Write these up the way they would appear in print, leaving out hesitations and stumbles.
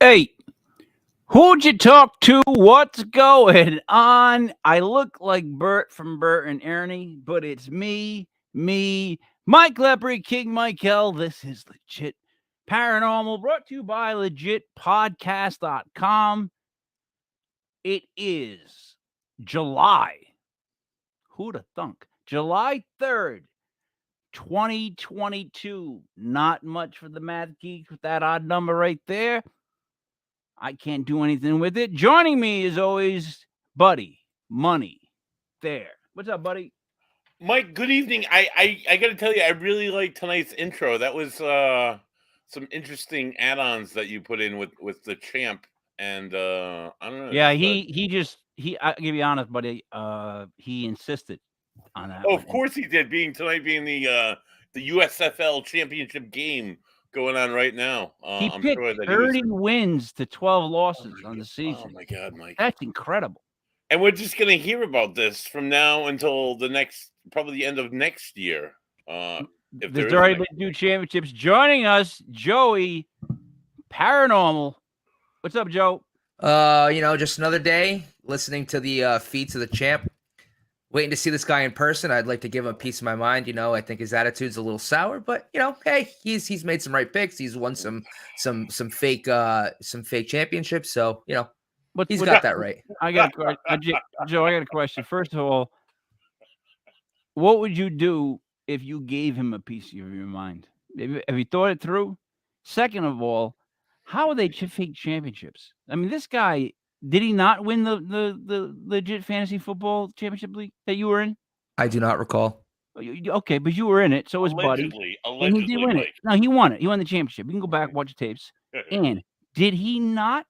Hey, who'd you talk to? What's going on? I look like Bert from Bert and Ernie, but it's me, Mike Lepre, King Michael. This is Legit Paranormal, brought to you by legitpodcast.com. It is July. Who'd have thunk? July 3rd, 2022. Not much for the math geeks with that odd number right there. I can't do anything with it. Joining me as always, Buddy Money. There. What's up, buddy? Mike, good evening. I got to tell you, I really like tonight's intro. That was some interesting add-ons that you put in with the champ, and I don't know. Yeah, I'll give you honest, buddy. He insisted on that. Oh, of course he did. Being the USFL championship game going on right now. He I'm picked sure that 30 wins to 12 losses on the Oh season. my God, Mike! That's incredible. And we're just going to hear about this from now until probably the end of next year. There's already been 2 championships. Joining us, Joey Paranormal. What's up, Joe? Just another day listening to the feats of the champ. Waiting to see this guy in person. I'd like to give him a piece of my mind. I think his attitude's a little sour, but hey, he's made some right picks. He's won some fake championships. So he's got that right. Joe, I got a question. First of all, what would you do if you gave him a piece of your mind? Have you thought it through? Second of all, how are they fake championships? I mean, this guy, did he not win the legit fantasy football championship league that you were in? I do not recall. Okay, but you were in it. So was Buddy. And he did win it. No, he won it. He won the championship. You can go back, watch the tapes. And did he not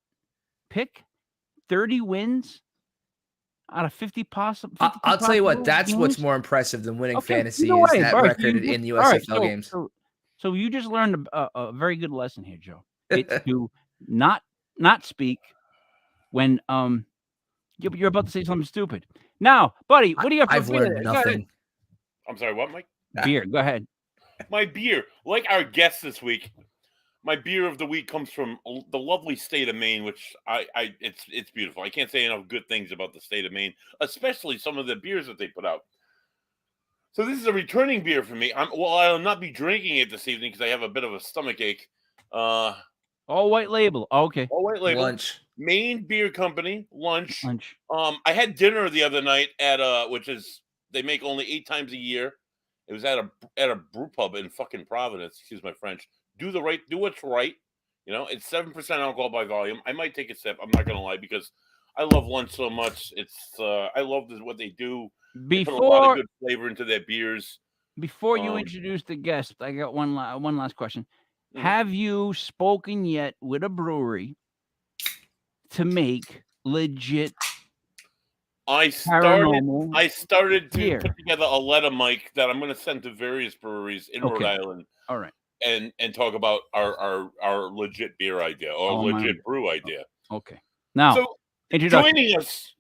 pick 30 wins out of 50 possible? I'll tell you what, that's games? What's more impressive than winning fantasy is that record in USFL games. So you just learned a very good lesson here, Joe. It's to not speak when you're about to say something stupid. Now, Buddy, what do you have for I've learned nothing. I'm sorry, what, Mike? Beer, go ahead. My beer, like our guest this week, my beer of the week comes from the lovely state of Maine, which it's beautiful. I can't say enough good things about the state of Maine, especially some of the beers that they put out. So this is a returning beer for me. I'll not be drinking it this evening because I have a bit of a stomach ache. All white label. Okay. All white label. Lunch. Maine Beer Company. Lunch. I had dinner the other night at which is they make only 8 times a year. It was at a brew pub in fucking Providence. Excuse my French. Do what's right. It's 7% alcohol by volume. I might take a sip. I'm not gonna lie because I love lunch so much. It's I love what they do. They put a lot of good flavor into their beers. Before you introduce the guest, I got one last question. Have you spoken yet with a brewery to make legit? I started to put together a letter, Mike, that I'm going to send to various breweries in Rhode Island. All right, and talk about our legit beer idea or legit brew idea. Okay, now so rejoining us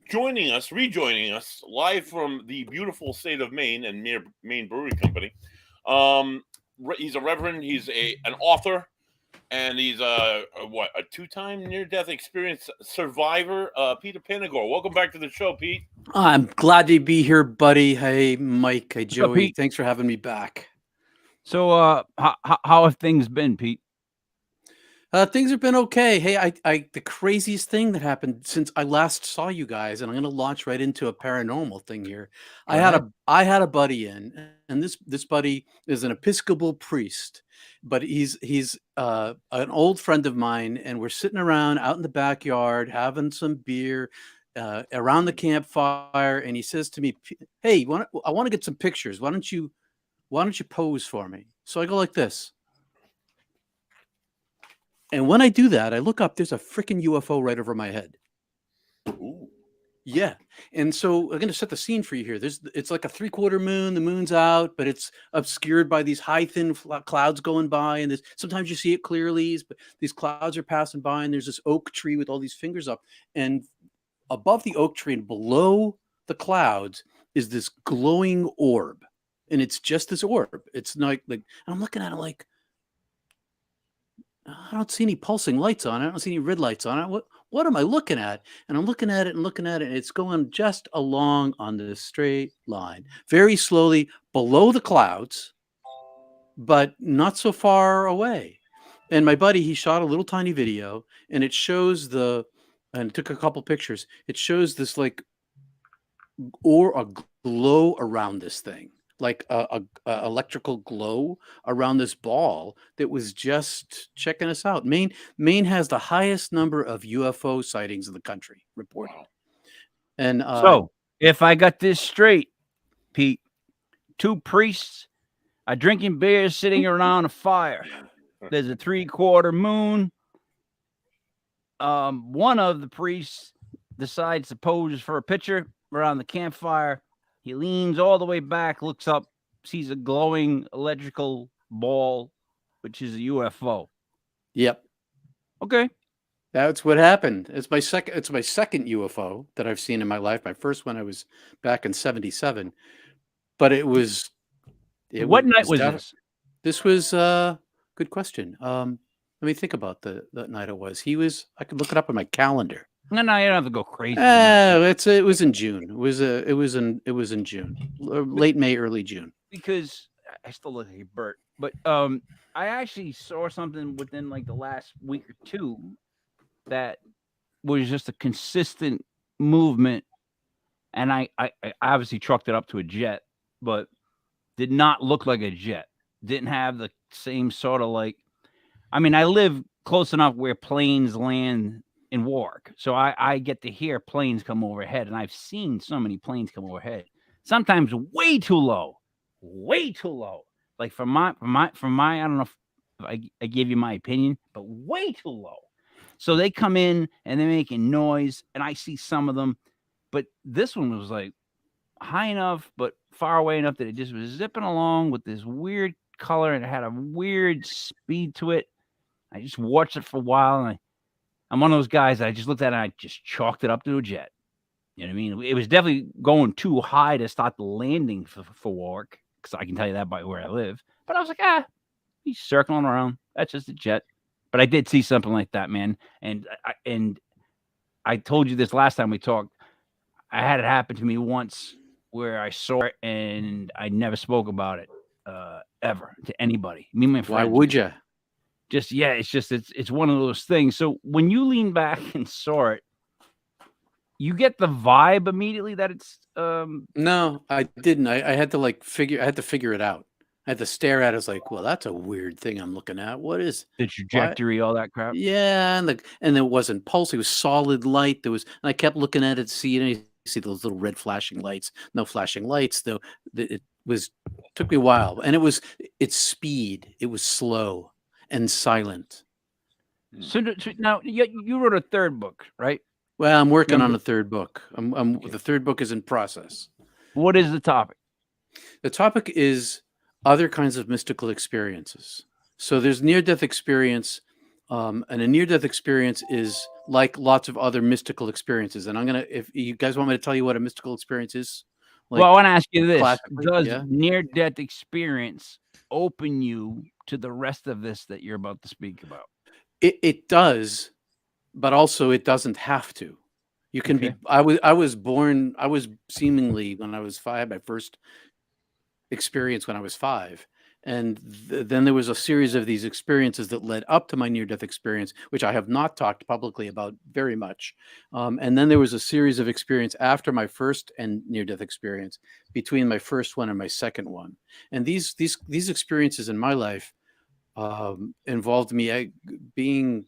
live from the beautiful state of Maine and Maine Brewery Company. He's a reverend. He's an author, and he's a 2-time near-death experience survivor. Peter Panagore, welcome back to the show, Pete. I'm glad to be here, buddy. Hey, Mike. Hey, Joey. Thanks for having me back. So, how have things been, Pete? Things have been okay. Hey, the craziest thing that happened since I last saw you guys, and I'm going to launch right into a paranormal thing here. I had a buddy in, and this buddy is an Episcopal priest, but he's an old friend of mine, and we're sitting around out in the backyard having some beer around the campfire, and he says to me, "Hey, I want to get some pictures. Why don't you pose for me?" So I go like this. And when I do that, I look up, there's a freaking UFO right over my head. Ooh. Yeah. And so I'm going to set the scene for you here. It's like a 3/4 moon. The moon's out, but it's obscured by these high, thin clouds going by. And sometimes you see it clearly, but these clouds are passing by, and there's this oak tree with all these fingers up. And above the oak tree and below the clouds is this glowing orb. And it's just this orb. It's not like I'm looking at it like, I don't see any pulsing lights on it. I don't see any red lights on it. What am I looking at? And I'm looking at it and looking at it. And it's going just along on this straight line, very slowly below the clouds, but not so far away. And my buddy, he shot a little tiny video, and it shows and took a couple pictures. It shows this like a glow around this thing, like a electrical glow around this ball that was just checking us out. Maine has the highest number of UFO sightings in the country reported. And so if I got this straight, Pete, 2 priests are drinking beer, sitting around a fire. There's a 3/4 moon. One of the priests decides to pose for a picture around the campfire. He leans all the way back, looks up, sees a glowing electrical ball, which is a UFO. Yep. Okay. That's what happened. It's my second UFO that I've seen in my life. My first one I was back in 1977. But what night was this? This was good question. Let me think about the night it was. I could look it up on my calendar. No, you don't have to go crazy. It was in June. It was in June, late May, early June. Because I still look like Bert, but I actually saw something within like the last week or two that was just a consistent movement, and I obviously chalked it up to a jet, but did not look like a jet. Didn't have the same sort of like. I mean, I live close enough where planes land in Warwick, so I get to hear planes come overhead, and I've seen so many planes come overhead. Sometimes way too low, like from my I don't know if I gave you my opinion, but way too low. So they come in and they're making noise, and I see some of them, but this one was like high enough but far away enough that it just was zipping along with this weird color, and it had a weird speed to it. I just watched it for a while, and I'm one of those guys that I just looked at it and I just chalked it up to a jet. You know what I mean? It was definitely going too high to start the landing for Warwick, because I can tell you that by where I live. But I was like, he's circling around. That's just a jet. But I did see something like that, man. And I told you this last time we talked. I had it happen to me once where I saw it and I never spoke about it ever to anybody. Me and my friends. Why would you? It's one of those things. So when you lean back and saw it, you get the vibe immediately that it's No, I didn't. I had to figure it out. I had to stare at it. It's like, well, that's a weird thing I'm looking at. What is the trajectory, all that crap? Yeah, and it wasn't pulse. It was solid light. And I kept looking at it to see those little red flashing lights. No flashing lights, though. Took me a while. And its speed. It was slow and silent. So now you wrote a third book, right? Well, I'm working on a third book. The third book is in process. What is the topic? The topic is other kinds of mystical experiences. So there's near-death experience, and a near-death experience is like lots of other mystical experiences. And if you guys want me to tell you what a mystical experience is, well, I want to ask you this: does yeah? near-death experience open you to the rest of this that you're about to speak about? It does, but also it doesn't have to. You can be. I was seemingly when I was 5. My first experience when I was 5, and then there was a series of these experiences that led up to my near-death experience, which I have not talked publicly about very much. And then there was a series of experience after my first and near-death experience, between my first one and my second one. And these experiences in my life involved me being.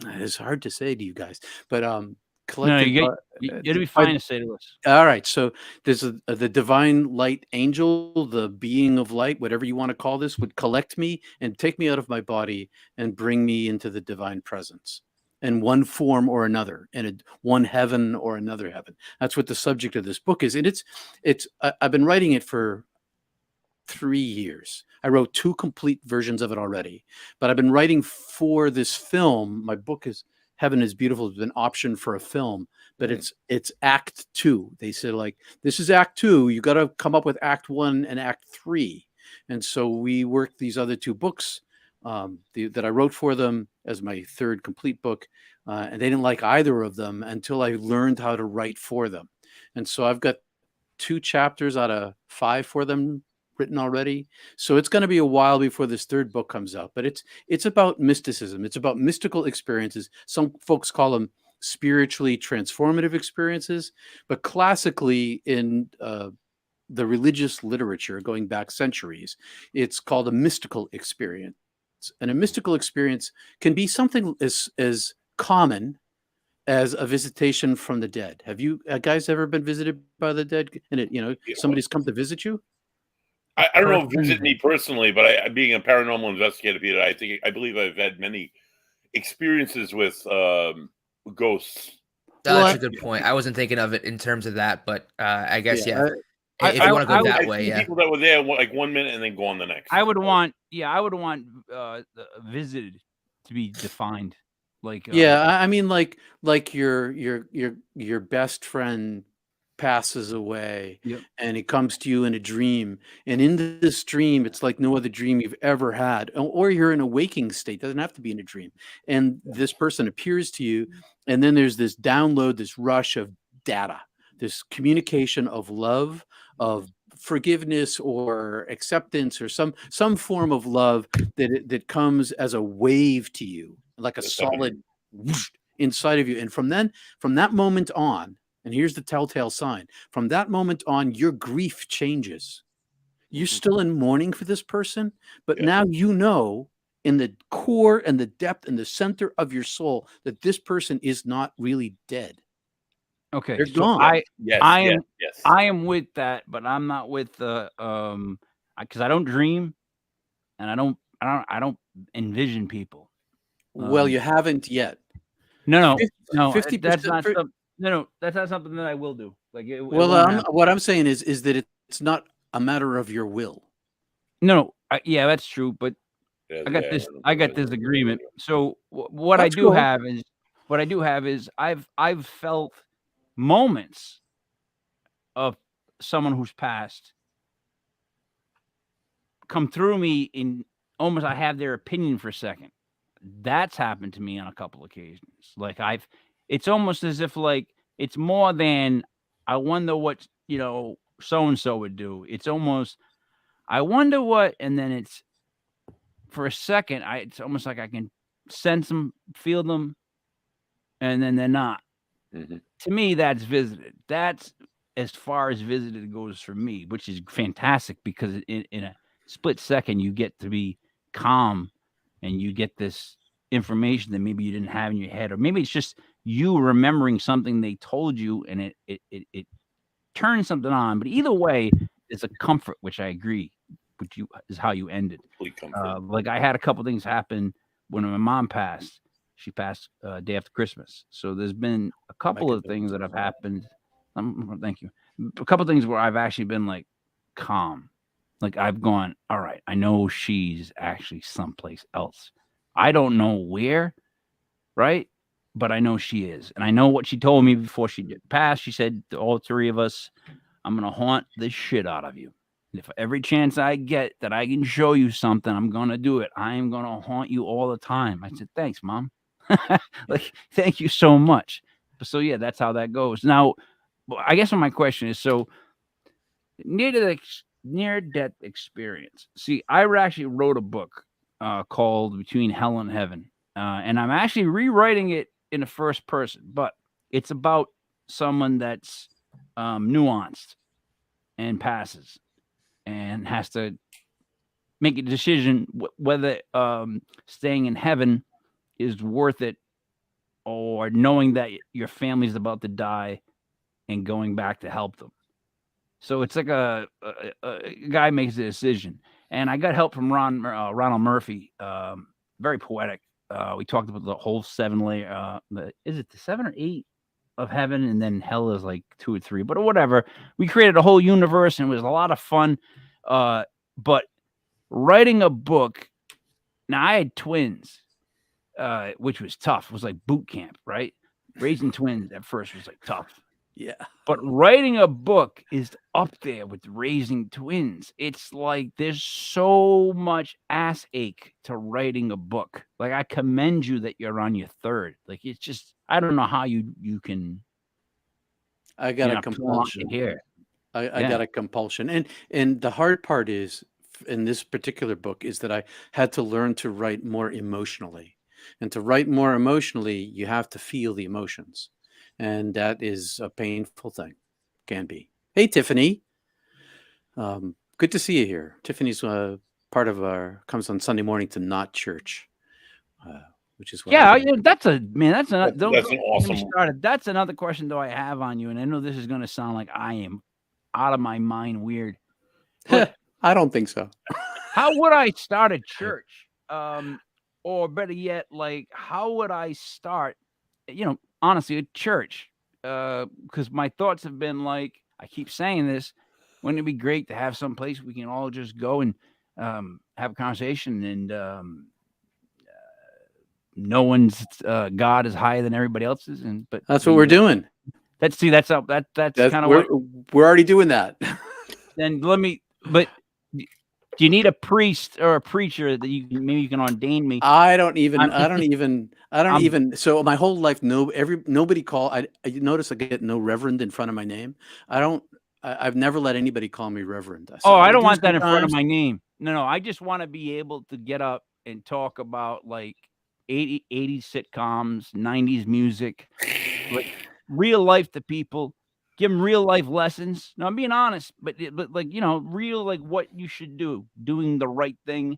It's hard to say to you guys, but it'll be fine to say to us. All right, so there's the divine light angel, the being of light, whatever you want to call this, would collect me and take me out of my body and bring me into the divine presence in one form or another, in one heaven or another heaven. That's what the subject of this book is, and I've been writing it for 3 years. I wrote 2 complete versions of it already, but I've been writing for this film. My book is Heaven is Beautiful. It's been optioned for a film, but it's Act 2. They said, like, this is Act 2. You got to come up with Act 1 and Act 3. And so we worked these other 2 books that I wrote for them as my third complete book, and they didn't like either of them until I learned how to write for them. And so I've got 2 chapters out of 5 for them written already. So it's going to be a while before this third book comes out. But it's about mysticism. It's about mystical experiences. Some folks call them spiritually transformative experiences, but classically in the religious literature going back centuries, it's called a mystical experience. And a mystical experience can be something as common as a visitation from the dead. Have you guys ever been visited by the dead? And somebody's come to visit you? I don't know if visit me personally, but I being a paranormal investigator, Peter, I believe I've had many experiences with ghosts. That's a good point. I wasn't thinking of it in terms of that, but I guess if you want to go that way, people that were there like 1 minute and then go on the next. I would want visited to be defined. Like I mean, like your best friend passes away, and he comes to you in a dream, and in this dream it's like no other dream you've ever had, or you're in a waking state. Doesn't have to be in a dream, and this person appears to you, and then there's this download, this rush of data, this communication of love, of forgiveness or acceptance, or some form of love that comes as a wave to you, like a solid whoosh inside of you. And from that moment on, and here's the telltale sign, from that moment on, your grief changes. You're still in mourning for this person, but now you know in the core and the depth and the center of your soul that this person is not really dead. Okay, they're so gone. I am with that, but I'm not with the because I don't dream, and I don't envision people. Well, you haven't yet. No, 50%. That's not that's not something that I will do. Like, what I'm saying is that it's not a matter of your will. No, that's true, but I got this agreement. So what I do have is I've felt moments of someone who's passed come through me in almost I have their opinion for a second. That's happened to me on a couple occasions. Like it's almost as if like it's more than I wonder what so and so would do. It's almost I wonder what, and then it's for a second it's almost like I can sense them, feel them, and then they're not. Mm-hmm. To me, that's visited. That's as far as visited goes for me, which is fantastic because in a split second you get to be calm and you get this information that maybe you didn't have in your head, or maybe it's just you remembering something they told you and it turns something on. But either way, it's a comfort, which I agree with you is how you ended. Like I had a couple things happen when my mom passed. She passed day after Christmas. So there's been a couple of things that have happened. Thank you. A couple of things where I've actually been like calm. Like I've gone, all right, I know she's actually someplace else. I don't know where, right? But I know she is. And I know what she told me before she passed. She said to all 3 of us, I'm going to haunt the shit out of you. And if every chance I get that I can show you something, I'm going to do it. I am going to haunt you all the time. I said, thanks, Mom. Like, thank you so much. So yeah, that's how that goes. Now, I guess my question is, so near-death experience. See, I actually wrote a book called Between Hell and Heaven, and I'm actually rewriting it in the first person, but it's about someone that's nuanced and passes and has to make a decision whether staying in heaven is worth it, or knowing that your family's about to die and going back to help them. So it's like a guy makes a decision, and I got help from Ronald Murphy, very poetic. We talked about the whole 7 layer. Is it the 7 or 8 of heaven, and then hell is like 2 or 3, but whatever. We created a whole universe, and it was a lot of fun. But writing a book, now I had twins, which was tough. It was like boot camp, right? Raising twins at first was like tough. Yeah. But writing a book is up there with raising twins. It's like there's so much ass ache to writing a book. Like, I commend you that you're on your third. Like, it's just, I don't know how you can. I got a compulsion here. I got a compulsion. And the hard part is in this particular book is that I had to learn to write more emotionally. And to write more emotionally, you have to feel the emotions. And that is a painful thing. Can be. Hey, Tiffany. Good to see you here. Tiffany's part of comes on Sunday morning to Not Church, which is what that's that's an awesome started. That's another question though I have on you, and I know this is going to sound like I am out of my mind weird. But I don't think so. How would I start a church? Or better yet, like, how would I start, honestly, a church? Because my thoughts have been like, I keep saying this, wouldn't it be great to have some place we can all just go and have a conversation, and no one's God is higher than everybody else's, but that's what we're doing. That's kind of what we're already doing that. Then but do you need a priest or a preacher that maybe you can ordain me? I don't even. So my whole life, nobody call. I notice I get no Reverend in front of my name. I've never let anybody call me Reverend. I don't want that in front of my name. No. I just want to be able to get up and talk about like 80s sitcoms, 90s music, like real life to people. Give them real life lessons. No, I'm being honest, but like, real, like what you should do, doing the right thing.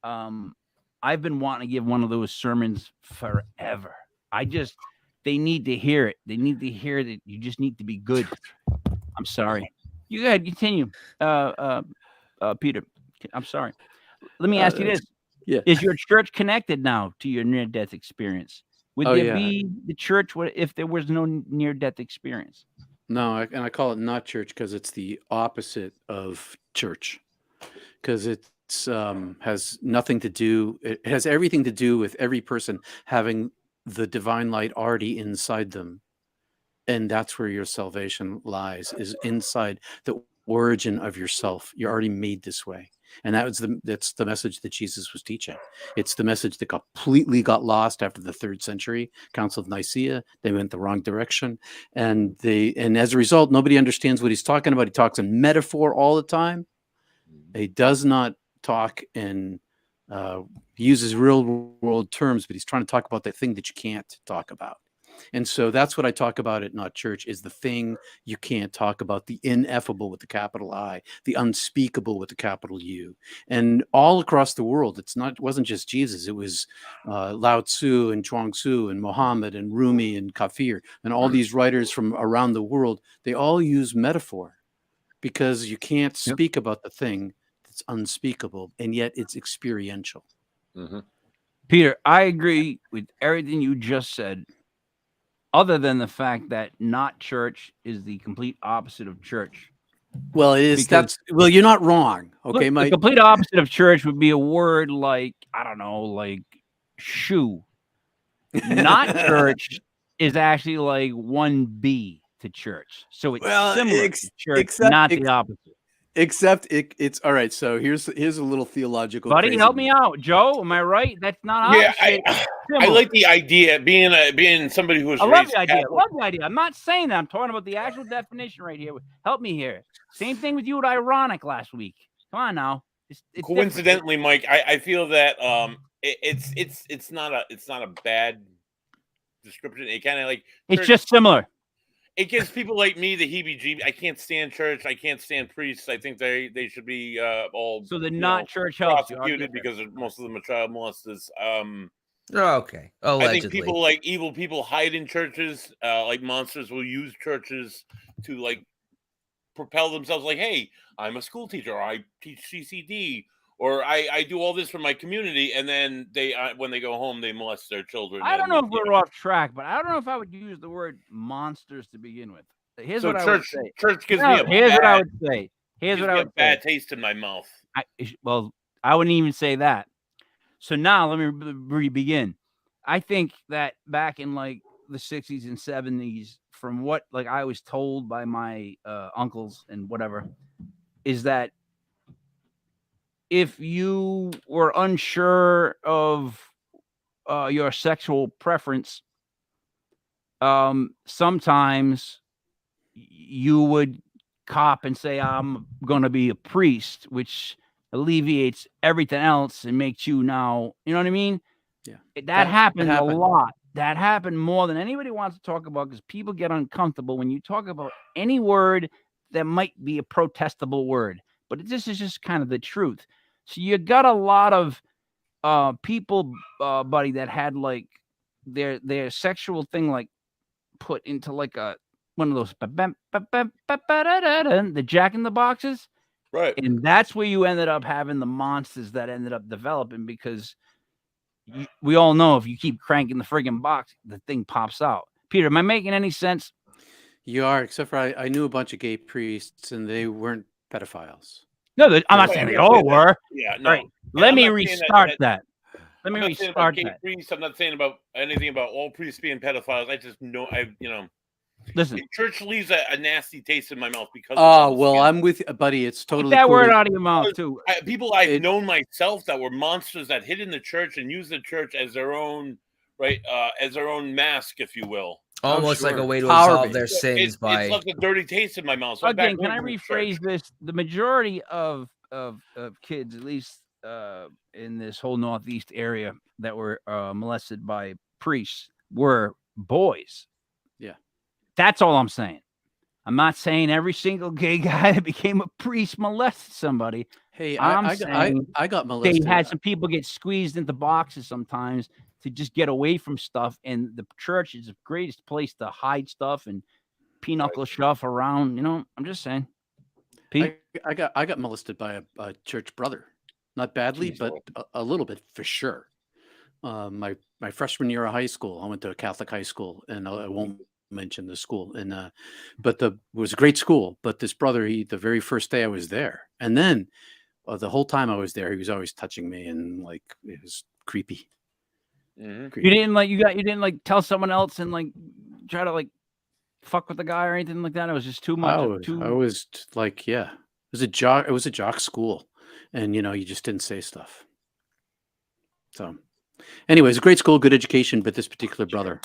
I've been wanting to give one of those sermons forever. They need to hear it. They need to hear that you just need to be good. I'm sorry. You go ahead, continue. Peter, I'm sorry. Let me ask you this. Yeah. Is your church connected now to your near-death experience? Would there be the church if there was no near-death experience? No, and I call it not church because it's the opposite of church. Because it's has nothing to do. It has everything to do with every person having the divine light already inside them, and that's where your salvation lies. Is inside the origin of yourself. You're already made this way. And that's the message that Jesus was teaching. It's the message that completely got lost after the 3rd century Council of Nicaea. They went the wrong direction, and as a result, nobody understands what he's talking about. He talks in metaphor all the time. He does not talk in he uses real world terms, but he's trying to talk about the thing that you can't talk about. And so that's what I talk about at Not Church, is the thing you can't talk about, the ineffable with the capital I, the unspeakable with the capital U. And all across the world, it wasn't just Jesus. It was Lao Tzu and Chuang Tzu and Muhammad and Rumi and Kafir and all these writers from around the world. They all use metaphor because you can't speak about the thing that's unspeakable, and yet it's experiential. Mm-hmm. Peter, I agree with everything you just said, other than the fact that not church is the complete opposite of church. Well, it is. Well, you're not wrong. Okay, the complete opposite of church would be a word like, I don't know, like shoe. Not church is actually like 1B to church. So it's similar to church, not the opposite. Except it's all right. So here's a little theological. Buddy, help me out, Joe. Am I right? That's not opposite. I like the idea, being somebody who was. I love the idea. Love the idea. I'm not saying that. I'm talking about the actual definition right here. Help me here. Same thing with you with ironic last week. Come on now. It's coincidentally, Mike, I feel that it's not a bad description. It kind of like it's just similar. It gives people like me the heebie-jeebies. I can't stand church. I can't stand priests. I think they should be all church helps prosecuted because most of them are child molesters. Okay. Allegedly. I think people like evil people hide in churches. Like monsters will use churches to like propel themselves. Like, hey, I'm a school teacher. Or I teach CCD. Or I do all this for my community, and then when they go home, they molest their children. I don't know if we're off track, but I don't know if I would use the word monsters to begin with. Here's what I would say. Church gives me here's what I would say. Here's what I would say. Bad taste in my mouth. I wouldn't even say that. So now let me begin. I think that back in like the 60s and 70s, from what like I was told by my uncles and whatever, is that if you were unsure of your sexual preference, sometimes you would cop and say, I'm going to be a priest, which alleviates everything else and makes you now, you know what I mean? Yeah. That happened a lot. That happened more than anybody wants to talk about, because people get uncomfortable when you talk about any word that might be a protestable word. But this is just kind of the truth. So you got a lot of people, buddy, that had like their sexual thing like put into like a one of those the Jack in the Boxes, Right? And that's where you ended up having the monsters that ended up developing, because we all know if you keep cranking the friggin' box, the thing pops out. Peter, am I making any sense? You are, except for I knew a bunch of gay priests, and they weren't pedophiles. No, I'm not saying they all were. Yeah, no. Right. Let me restart that. Let me restart that. Priests, I'm not saying about anything about all priests being pedophiles. I just know, Listen, the church leaves a nasty taste in my mouth because. Oh well, I'm with you, buddy. It's totally get that cool. word out of your mouth too. People I've known myself that were monsters that hid in the church and used the church as their own, right, as their own mask, if you will. Almost like a way to absolve their sins by. It's left a dirty taste in my mouth. So again, can I rephrase this? The majority of kids, at least in this whole Northeast area, that were molested by priests were boys. Yeah. That's all I'm saying. I'm not saying every single gay guy that became a priest molested somebody. Hey, I got molested. They had some people get squeezed into boxes sometimes to just get away from stuff, and the church is the greatest place to hide stuff and pinochle stuff around. You know, I'm just saying. Pete? I got molested by a church brother, not badly, but a little bit for sure. My freshman year of high school, I went to a Catholic high school, and I won't mention the school, and but it was a great school. But this brother, the very first day I was there, and then the whole time I was there, he was always touching me, and like it was creepy. Mm-hmm. You didn't like tell someone else and like try to like fuck with the guy or anything like that. It was just too much. I was like, yeah, it was a jock school, and you just didn't say stuff. So, anyways, a great school, good education, but this particular brother.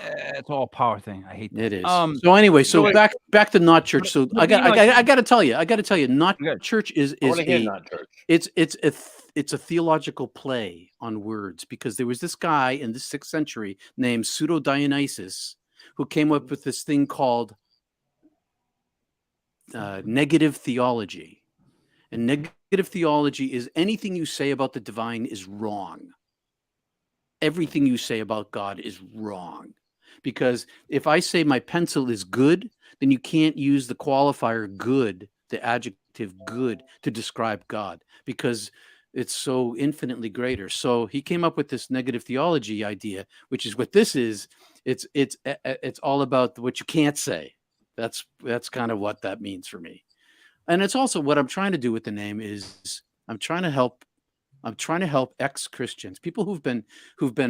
It's all a power thing. I hate that. It is. So anyway, so back to not church. So I got to tell you, not church is not church. It's a theological play on words, because there was this guy in the 6th century named Pseudo Dionysius who came up with this thing called negative theology. And negative theology is anything you say about the divine is wrong. Everything you say about God is wrong. Because if I say my pencil is good, then you can't use the qualifier good, the adjective good, to describe God, because it's so infinitely greater. So he came up with this negative theology idea, which is what this is. It's all about what you can't say. That's kind of what that means for me. And it's also what I'm trying to do with the name is I'm trying to help ex-Christians, people who've been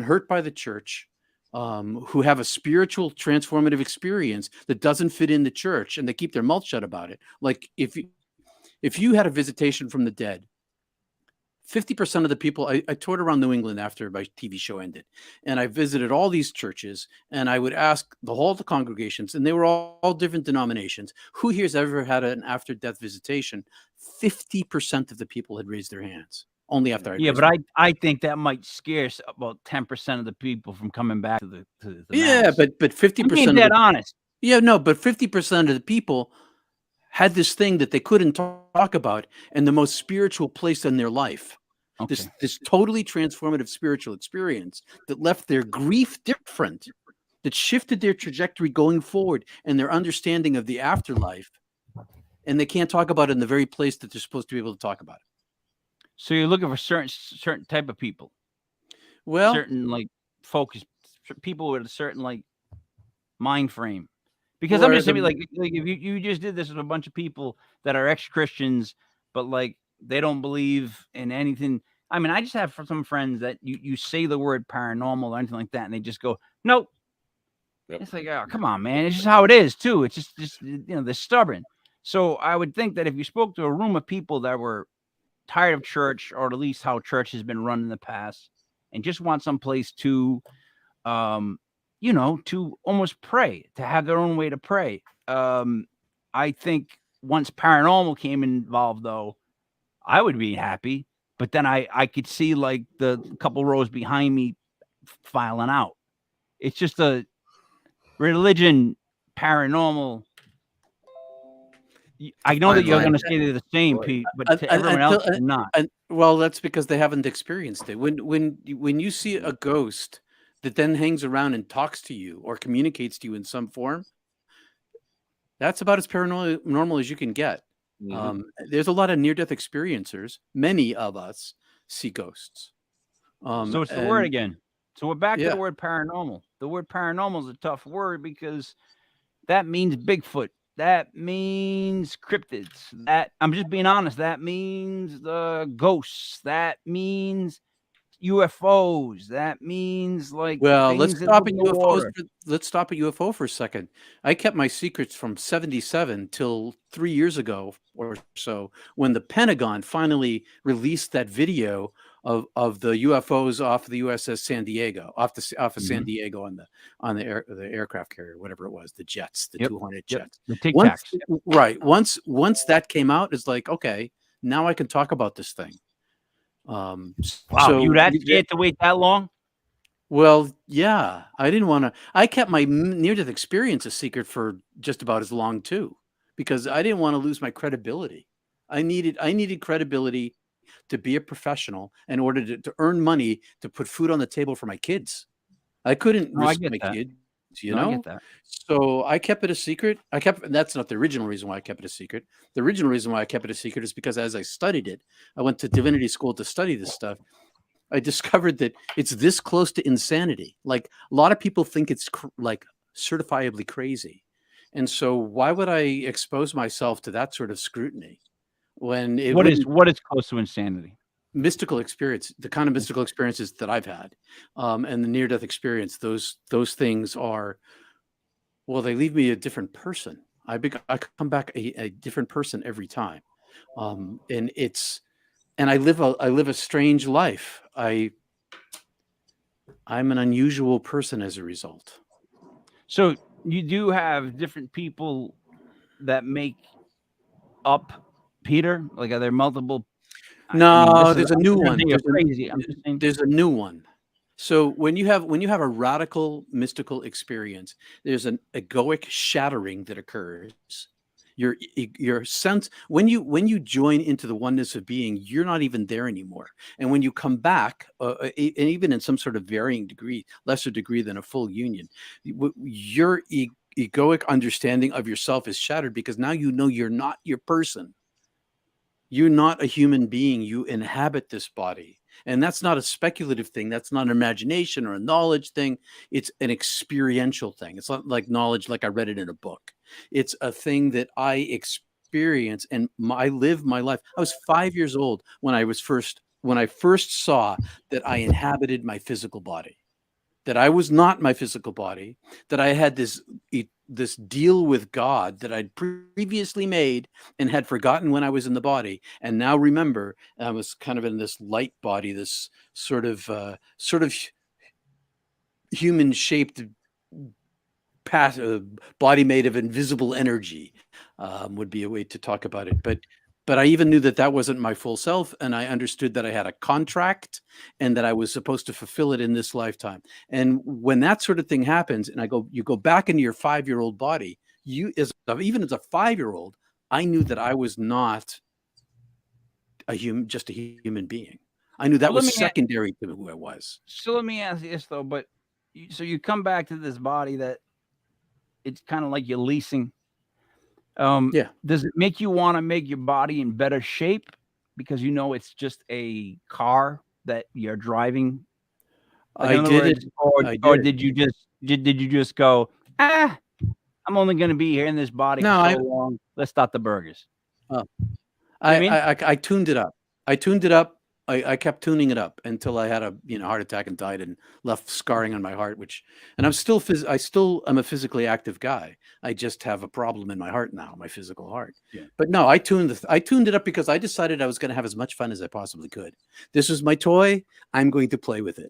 hurt by the church, who have a spiritual transformative experience that doesn't fit in the church, and they keep their mouth shut about it. Like if you had a visitation from the dead, 50% of the people, I toured around New England after my TV show ended, and I visited all these churches, and I would ask the congregations, and they were all different denominations, who here's ever had an after-death visitation? 50% of the people had raised their hands. Only after I think that might scare about 10% of the people from coming back to the mass. But 50%. I'm being dead honest. Yeah, no, but 50% of the people had this thing that they couldn't talk about in the most spiritual place in their life. Okay. This totally transformative spiritual experience that left their grief different, that shifted their trajectory going forward and their understanding of the afterlife, and they can't talk about it in the very place that they're supposed to be able to talk about it. So you're looking for certain type of people. Well, certain like focus people with a certain like mind frame. Because I'm just saying, like if you just did this with a bunch of people that are ex-Christians, but like they don't believe in anything. I mean, I just have some friends that you say the word paranormal or anything like that, and they just go, nope. Yep. It's like, oh, come on, man. It's just how it is too. It's just they're stubborn. So I would think that if you spoke to a room of people that were tired of church, or at least how church has been run in the past, and just want some place to, to almost pray, to have their own way to pray. I think once paranormal came involved, though, I would be happy. But then I could see like the couple rows behind me filing out. It's just a religion, paranormal. I know that you're going to say they're the same, Pete, but to everyone else, they're not. Well, that's because they haven't experienced it. When you see a ghost that then hangs around and talks to you or communicates to you in some form, that's about as paranormal as you can get. There's a lot of near-death experiencers. Many of us see ghosts. So it's the word again. So we're back to the word paranormal. The word paranormal is a tough word because that means Bigfoot. That means cryptids. That, I'm just being honest, that means the ghosts. That means UFOs. That means like, well, let's stop at UFOs. Let's stop at UFO for a second. I kept my secrets from 1977 till 3 years ago or so, when the Pentagon finally released that video of the UFOs off the USS San Diego, off of San Diego on the aircraft carrier, whatever it was, the jets, the 2 Hornet jets. The Tic Tacs. Right. Once that came out, it's like, okay, now I can talk about this thing. Wow, so you had to wait that long? Well, yeah, I didn't want to. I kept my near-death experience a secret for just about as long too, because I didn't want to lose my credibility. I needed credibility to be a professional in order to earn money to put food on the table for my kids. I couldn't risk my kids, you know. I get that. So I kept it a secret. That's not the original reason why I kept it a secret. The original reason why I kept it a secret is because as I studied it, I went to divinity school to study this stuff. I discovered that it's this close to insanity. Like, a lot of people think it's like certifiably crazy. And so why would I expose myself to that sort of scrutiny when what is close to insanity? Mystical experience, the kind of mystical experiences that I've had, and the near-death experience, those things are, well, they leave me a different person. I come back a different person every time. And I live a strange life. I'm an unusual person as a result. So you do have different people that make up Peter? Like, are there multiple? No, there's a new one. There's a new one. So when you have a radical mystical experience, there's an egoic shattering that occurs. Your sense, when you join into the oneness of being, you're not even there anymore. And when you come back, and even in some sort of varying degree, lesser degree than a full union, your egoic understanding of yourself is shattered, because now you know you're not your person. You're not a human being. You inhabit this body. And that's not a speculative thing. That's not an imagination or a knowledge thing. It's an experiential thing. It's not like knowledge like I read it in a book. It's a thing that I experience, and I live my life. I was 5 years old when I first saw that I inhabited my physical body, that I was not my physical body, that I had this deal with God that I'd previously made and had forgotten when I was in the body. And now remember, I was kind of in this light body, this sort of human shaped body made of invisible energy, would be a way to talk about it. But I even knew that wasn't my full self, and I understood that I had a contract and that I was supposed to fulfill it in this lifetime. And when that sort of thing happens, and you go back into your 5-year-old body, even as a 5-year-old, I knew that I was not just a human being. I knew that was secondary to who I was. So let me ask you this though, so you come back to this body that it's kind of like you're leasing. Yeah. Does it make you want to make your body in better shape because you know it's just a car that you're driving? Like, did you just go, I'm only going to be here in this body for so long. Let's start the burgers. I tuned it up. I tuned it up I kept tuning it up until I had a heart attack and died and left scarring on my heart. And I still am a physically active guy. I just have a problem in my heart now, my physical heart. Yeah. But no, I tuned it up because I decided I was going to have as much fun as I possibly could. This was my toy. I'm going to play with it.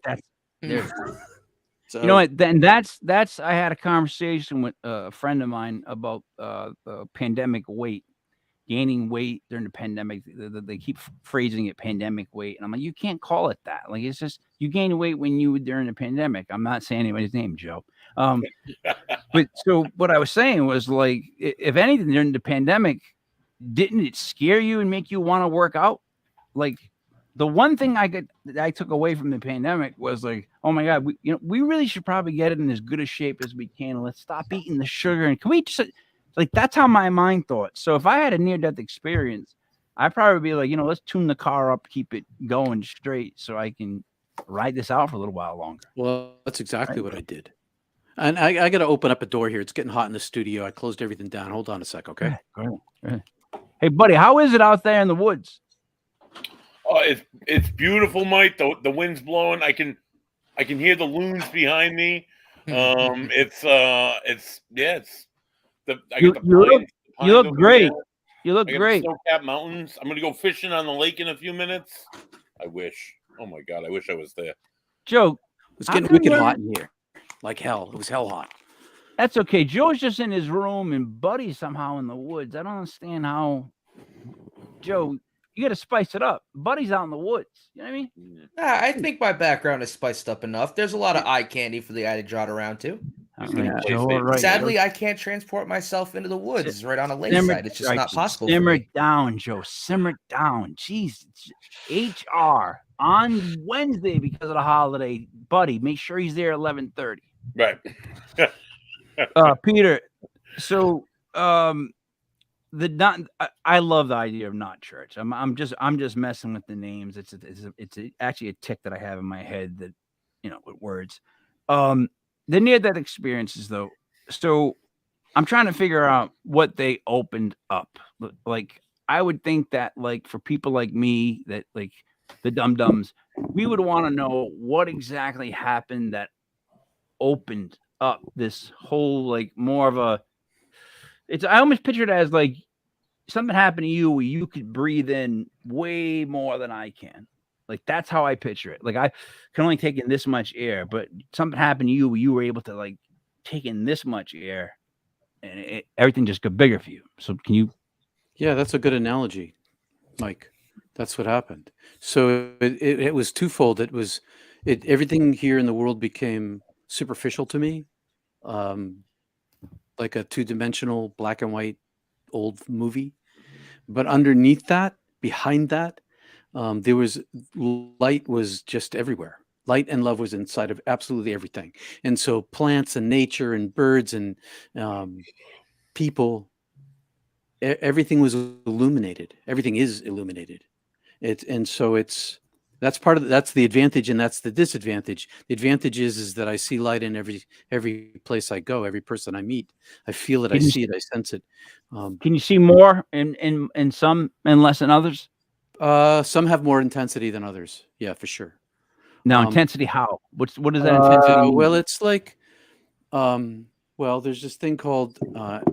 There. So, You know what? Then that's. I had a conversation with a friend of mine about the pandemic weight. Gaining weight during the pandemic. They keep phrasing it pandemic weight. And I'm like, you can't call it that. Like, it's just, you gain weight when you were during the pandemic. I'm not saying anybody's name, Joe. But so what I was saying was, like, if anything during the pandemic, didn't it scare you and make you want to work out? Like, the one thing I took away from the pandemic was, like, oh my God, we really should probably get it in as good a shape as we can. Let's stop eating the sugar. And can we just, like, that's how my mind thought. So if I had a near-death experience, I'd probably be like, let's tune the car up, keep it going straight so I can ride this out for a little while longer. Well, that's exactly what I did. And I got to open up a door here. It's getting hot in the studio. I closed everything down. Hold on a sec, okay? Go ahead. Hey, buddy, how is it out there in the woods? Oh, it's beautiful, Mike. The wind's blowing. I can hear the loons behind me. You look great. You look great. Snow-capped mountains. I'm gonna go fishing on the lake in a few minutes. I wish. Oh my God, I wish I was there. Joe, it's getting wicked hot in here, like hell. It was hell hot. That's okay. Joe's just in his room and Buddy's somehow in the woods. I don't understand how. Joe, you got to spice it up. Buddy's out in the woods. You know what I mean? I think my background is spiced up enough. There's a lot of eye candy for the eye to jot around to. Joe, right, sadly, I can't transport myself into the woods right on a lakeside. It's just not possible. Simmer down, Joe. Simmer down. Jeez. HR on Wednesday because of the holiday. Buddy, make sure he's there at 11:30. Right. Peter, so I love the idea of not church. I'm just messing with the names. It's actually a tick that I have in my head that, with words. The near-death experiences, though. So I'm trying to figure out what they opened up. Like, I would think that, like, for people like me, that, like, the dum-dums, we would want to know what exactly happened that opened up this whole, like, more of a. I almost picture it as, like, something happened to you where you could breathe in way more than I can. Like, that's how I picture it. Like, I can only take in this much air, but something happened to you where you were able to, like, take in this much air, and everything just got bigger for you. So can you? Yeah, that's a good analogy, Mike. That's what happened. So it was twofold. Everything here in the world became superficial to me, like a two-dimensional black and white old movie. But underneath that, behind that, there was light was just everywhere. Light and love was inside of absolutely everything. And so plants and nature and birds and people, everything was illuminated. Everything is illuminated. That's the advantage and that's the disadvantage. The advantage is that I see light in every place I go, every person I meet. I feel it, I see it, I sense it. Can you see more in some and less in others? Some have more intensity than others. Yeah, for sure. Now, intensity, how? What does that intensity mean? Well, it's like, there's this thing called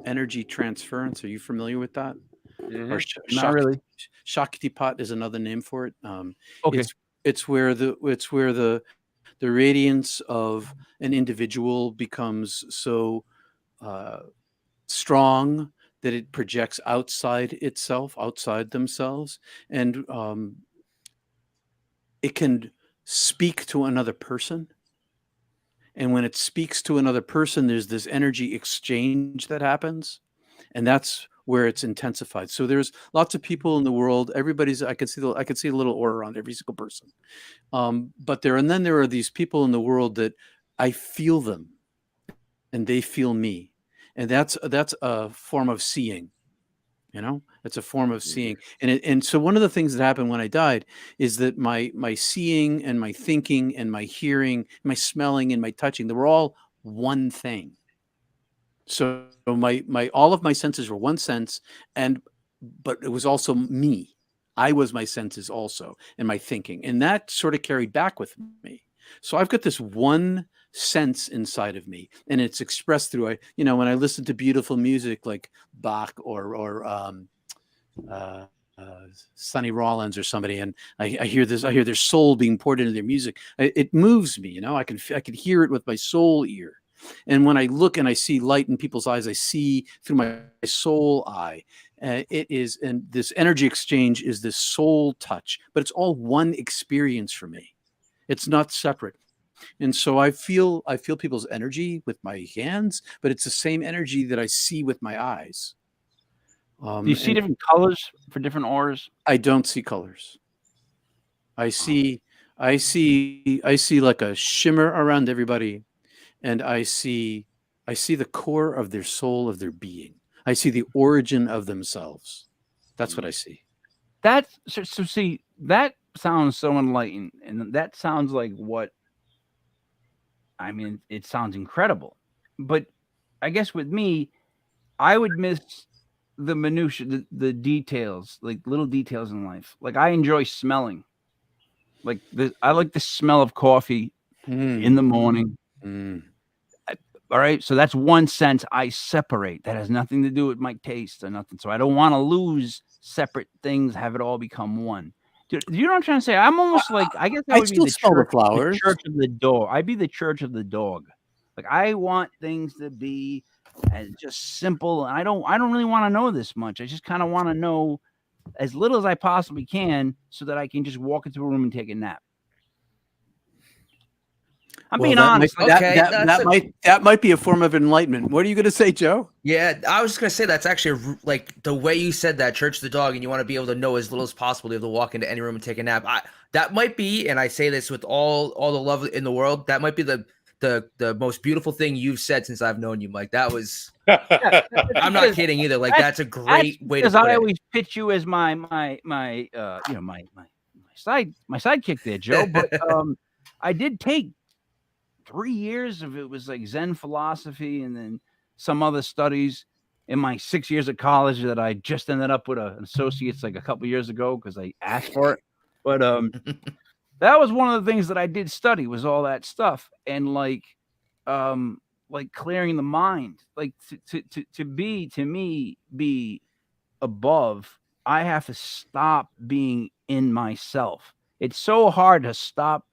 energy transference. Are you familiar with that? Mm-hmm. Or Not really. Shaktipat is another name for it. Okay. It's where the radiance of an individual becomes so strong that it projects outside themselves, and it can speak to another person. And when it speaks to another person, there's this energy exchange that happens, and that's where it's intensified. So there's lots of people in the world. I can see a little aura around every single person. But there are these people in the world that I feel them, and they feel me, and that's a form of seeing. It's a form of seeing. And so one of the things that happened when I died is that my seeing and my thinking and my hearing, my smelling and my touching, they were all one thing. So all of my senses were one sense, but it was also me. I was my senses also, and my thinking, and that sort of carried back with me. So I've got this one sense inside of me, and it's expressed through, when I listen to beautiful music like Bach or Sonny Rollins or somebody, and I hear their soul being poured into their music. It moves me, I can hear it with my soul ear. And when I look and I see light in people's eyes, I see through my soul eye. And this energy exchange is this soul touch, but it's all one experience for me. It's not separate. And so I feel people's energy with my hands, but it's the same energy that I see with my eyes. Do you see different colors for different auras? I don't see colors. I see like a shimmer around everybody, and I see the core of their soul, of their being. I see the origin of themselves. That's what I see. See, that sounds so enlightened, and that sounds like it sounds incredible. But I guess with me, I would miss the minutiae, the details, like little details in life. Like I enjoy smelling. I like the smell of coffee in the morning. All right. So that's one sense I separate. That has nothing to do with my taste or nothing. So I don't want to lose separate things, have it all become one. Do you know what I'm trying to say? I'm almost like, I guess I would be the church of the dog. I'd be the church of the dog. Like I want things to be just simple. I don't really want to know this much. I just kind of want to know as little as I possibly can so that I can just walk into a room and take a nap. I'm being honest. That might be a form of enlightenment. What are you going to say, Joe? Yeah, I was just going to say that's actually like the way you said that, church of the dog, and you want to be able to know as little as possible to be able to walk into any room and take a nap. That might be, and I say this with all the love in the world, that might be the most beautiful thing you've said since I've known you, Mike. That was, I'm not kidding either. Like that's a great way to put it. Because I always pitch you as my sidekick there, Joe. But I did take 3 years of it was like Zen philosophy and then some other studies in my 6 years of college that I just ended up with an associate's like a couple years ago because I asked for it. But that was one of the things that I did study was all that stuff and like clearing the mind, like to be above. I have to stop being in myself. It's so hard to stop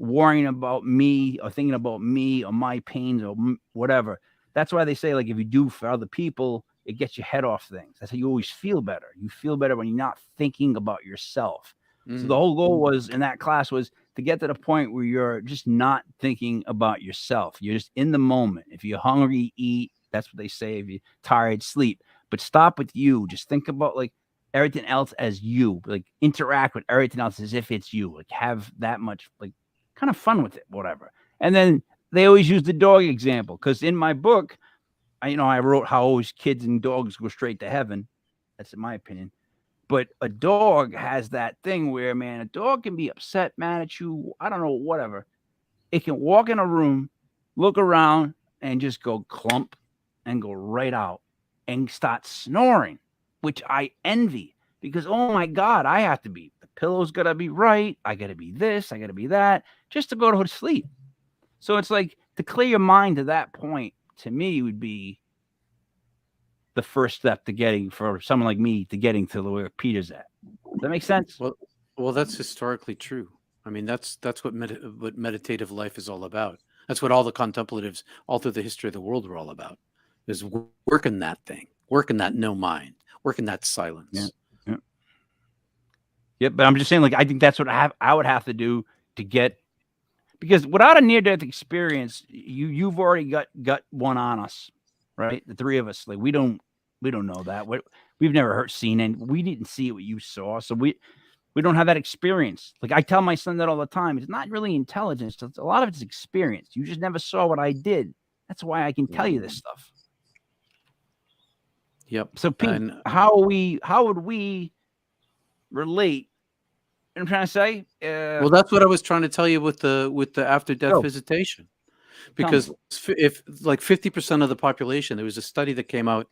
worrying about me or thinking about me or my pains or whatever. That's why they say, like, if you do for other people, it gets your head off things. That's how you always feel better. You feel better when you're not thinking about yourself. So the whole goal was in that class was to get to the point where you're just not thinking about yourself. You're just in the moment. If you're hungry, eat. That's what they say. If you're tired, sleep. But stop with you. Just think about like everything else as you. Like interact with everything else as if it's you. Like have that much like kind of fun with it, whatever. And then they always use the dog example because in my book, I wrote how always kids and dogs go straight to heaven. That's in my opinion. But a dog has that thing where, man, a dog can be upset, mad at you. I don't know, whatever. It can walk in a room, look around, and just go clump and go right out and start snoring, which I envy because, oh, my God, I have to be. The pillow's got to be right. I got to be this. I got to be that just to go to sleep. So it's like to clear your mind to that point, to me, would be the first step to getting for someone like me to getting to where Peter's at. Does that make sense? Well, that's historically true. I mean, that's what meditative life is all about. That's what all the contemplatives all through the history of the world were all about, is working that thing, working that no mind, working that silence. Yeah, but I'm just saying, like, I think that's what I would have to do to get, because without a near-death experience, you've already got one on us, right? The three of us, like, we don't know that. We've never seen it. We didn't see what you saw, so we don't have that experience. Like I tell my son that all the time. It's not really intelligence. A lot of it's experience. You just never saw what I did. That's why I can tell you this stuff. Yep. So, Pete, how would we relate? You know what I'm trying to say? Well, that's what I was trying to tell you with the after death visitation. Because if like 50% of the population, there was a study that came out